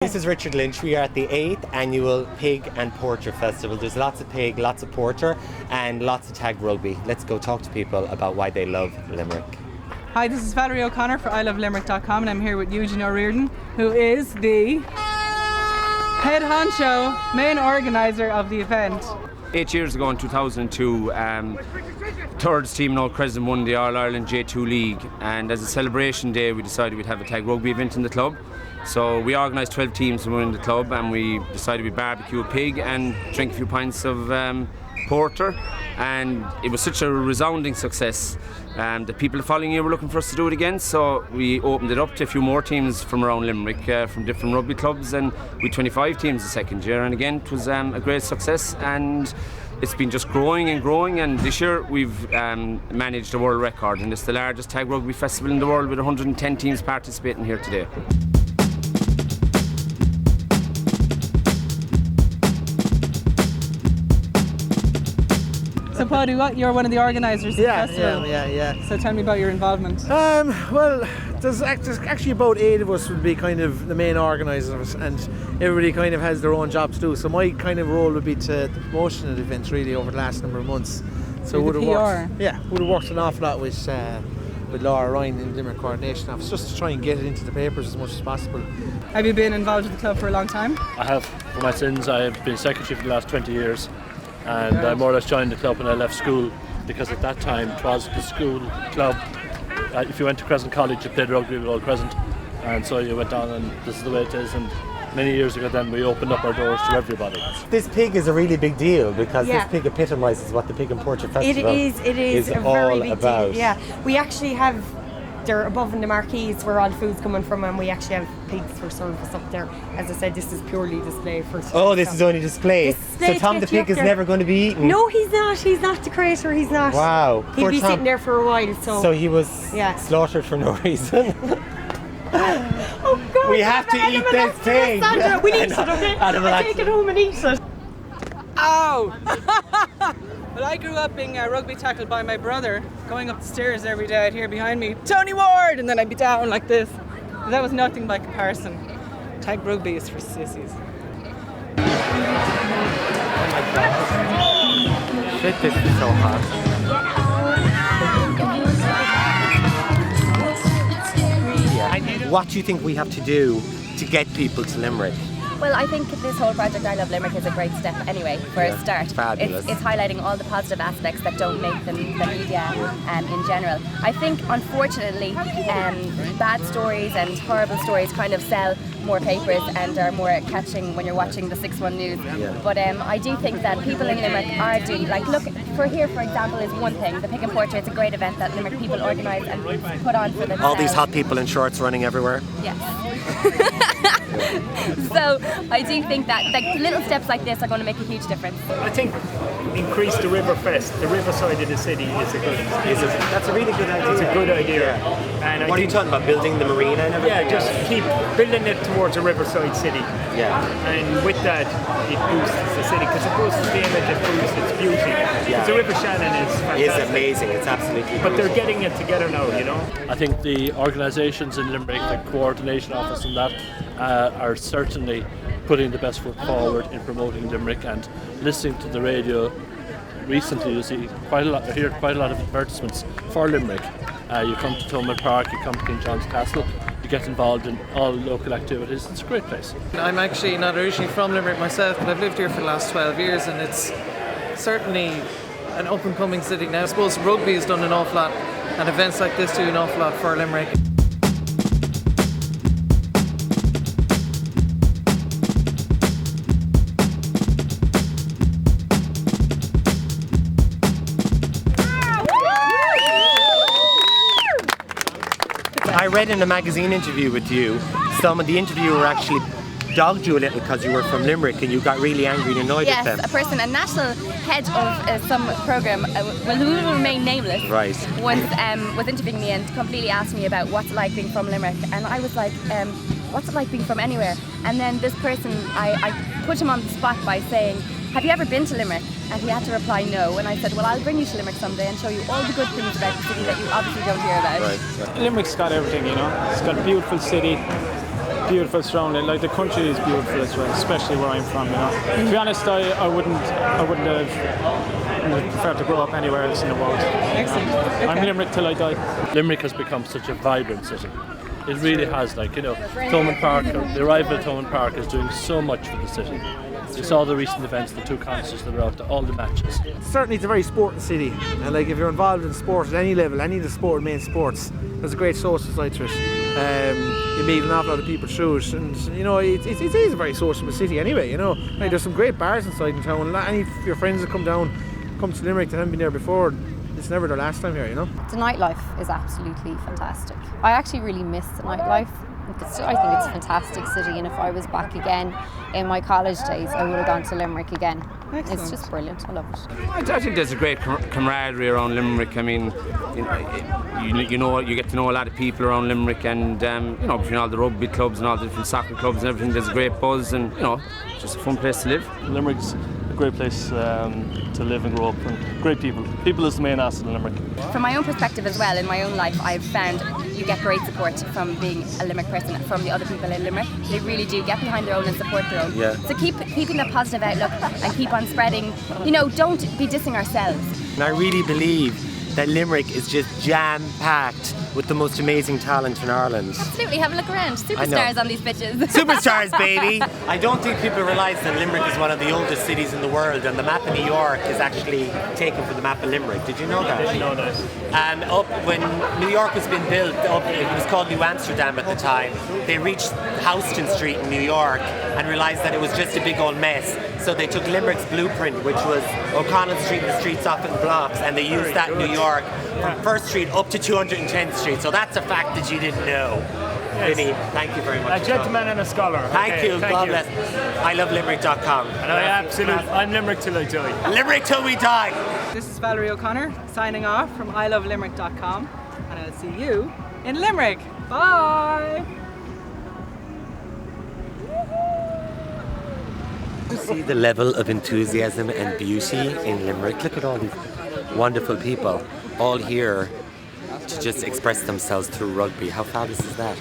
This is Richard Lynch. We are at the 8th annual Pig and Porter Festival. There's lots of pig, lots of porter and lots of tag rugby. Let's go talk to people about why they love Limerick. Hi, this is Valerie O'Connor for ilovelimerick.com and I'm here with Eugene O'Riordan, who is the head honcho, main organiser of the event. 8 years ago in 2002, Thirds team in Crescent won the All-Ireland J2 League, and as a celebration day we decided we'd have a tag rugby event in the club. So we organised 12 teams to win the club, and we decided we'd barbecue a pig and drink a few pints of porter, and it was such a resounding success. The people the following year were looking for us to do it again, so we opened it up to a few more teams from around Limerick, from different rugby clubs, and we had 25 teams the second year, and again it was a great success, and it's been just growing and growing, and this year we've managed a world record, and it's the largest tag rugby festival in the world with 110 teams participating here today. So Paddy, you're one of the organisers of the festival. Yeah. So tell me about your involvement. Well, there's actually about 8 of us would be kind of the main organisers, and everybody kind of has their own job to do. So my kind of role would be to the promotion of the events really over the last number of months. So would have worked an awful lot with Laura Ryan in the Limerick Coordination Office, just to try and get it into the papers as much as possible. Have you been involved with the club for a long time? I have. For my sins, I have been secretary for the last 20 years. And I more or less joined the club when I left school, because at that time it was the school club. If you went to Crescent College, you played rugby with Old Crescent, and so you went on, and this is the way it is. And many years ago then we opened up our doors to everybody. This pig is a really big deal, because this pig epitomises what the Pig and Porter Festival is a all very big about. deal. Yeah, we actually have, they're above in the marquees where all the food's coming from, and we actually have pigs for service up there. As I said, this is purely display for. Oh, this is only display. So Tom the pig is never going to be eaten? No, he's not. He's not the creator. He's not. Wow. He'll be sitting there for a while. So he was slaughtered for no reason. Oh God! We have to eat this pig. Sandra, we need it, okay? I'll take it home and eat it. Ow! Well, I grew up being rugby tackled by my brother, going up the stairs every day. I'd hear behind me, "Tony Ward!" and then I'd be down like this. But that was nothing by comparison. Tag rugby is for sissies. Oh my God. Shit, this is so hot. What do you think we have to do to get people to Limerick? Well, I think this whole project I Love Limerick is a great step anyway for a start. Fabulous. It's highlighting all the positive aspects that don't make the media in general. I think unfortunately bad stories and horrible stories kind of sell more papers and are more catching when you're watching the 6-1 news. But I do think that people in Limerick are doing, like, look, for example is one thing. The Pig and Porter is a great event that Limerick people organise and put on for themselves. All these hot people in shorts running everywhere? Yes. So I do think that little steps like this are going to make a huge difference. I think increase the Riverfest. The river side of the city is a good. That's a really good idea. It's a good idea. And what are you talking about? Building the marina and everything? Yeah, just keep building it towards a riverside city. Yeah. And with that, it boosts the city, because it boosts the image, it boosts its beauty. Yeah. The River Shannon is fantastic. It's amazing. It's absolutely. But they're getting it together now, you know. I think the organisations in Limerick, the coordination office and that, are certainly putting the best foot forward in promoting Limerick, and listening to the radio recently you see quite a lot of advertisements for Limerick. You come to Thomond Park, you come to King John's Castle, you get involved in all local activities. It's a great place. I'm actually not originally from Limerick myself, but I've lived here for the last 12 years, and it's certainly an up and coming city now. I suppose rugby has done an awful lot, and events like this do an awful lot for Limerick. I read in a magazine interview with you, some of the interviewer actually dogged you a little because you were from Limerick and you got really angry and annoyed at them. Yes, a person, a national head of some programme, who will remain nameless, was interviewing me and completely asked me about what's it like being from Limerick, and I was like, what's it like being from anywhere? And then this person, I put him on the spot by saying, have you ever been to Limerick? And he had to reply no, and I said, well, I'll bring you to Limerick someday and show you all the good things about the city that you obviously don't hear about. Limerick's got everything, you know. It's got a beautiful city, beautiful surrounding. Like the country is beautiful as well, especially where I'm from. You know, to be honest, I wouldn't have preferred to grow up anywhere else in the world. Excellent. Okay. I'm Limerick till I die. Limerick has become such a vibrant city. It really has. Like, you know, Thomond Park, the arrival at Thomond Park is doing so much for the city. You saw the recent events, the 2 concerts that were out there, all the matches. Certainly it's a very sporting city, and like if you're involved in sport at any level, any of the main sports, there's a great social side to it. You meet an awful lot of people through it, and you know it is a very sociable city anyway. You know, like, there's some great bars inside in town. Any of your friends that come to Limerick that haven't been there before, it's never their last time here. You know. The nightlife is absolutely fantastic. I actually really miss the nightlife. I think it's a fantastic city, and if I was back again in my college days, I would have gone to Limerick again. Excellent. It's just brilliant. I love it. I think there's a great camaraderie around Limerick. I mean, you get to know a lot of people around Limerick, and you know, between all the rugby clubs and all the different soccer clubs and everything, there's a great buzz, and you know, it's just a fun place to live. Limerick's a great place to live and grow up, and great people. People is the main asset in Limerick. From my own perspective as well, in my own life, I've found you get great support from being a Limerick person, from the other people in Limerick. They really do get behind their own and support their own. Yeah. So keeping a positive outlook and keep on spreading, you know, don't be dissing ourselves. And I really believe that Limerick is just jam-packed with the most amazing talent in Ireland. Absolutely, have a look around. Superstars on these pitches. Superstars, baby! I don't think people realise that Limerick is one of the oldest cities in the world, and the map of New York is actually taken from the map of Limerick. Did you know that? I didn't know that. Up when New York was being built, it was called New Amsterdam at the time. They reached Houston Street in New York and realised that it was just a big old mess. So they took Limerick's blueprint, which was O'Connell Street and the streets off in blocks, and they used that in New York from 1st Street up to 210th Street. So that's a fact that you didn't know. Yes. Vinny, thank you very much. A gentleman and a scholar. Thank you. Thank God you. bless. I love Limerick.com. And I'm Limerick till I die. Limerick till we die. This is Valerie O'Connor signing off from ilovelimerick.com, and I'll see you in Limerick. Bye! See the level of enthusiasm and beauty in Limerick. Look at all these wonderful people all here to just express themselves through rugby. How fabulous is that?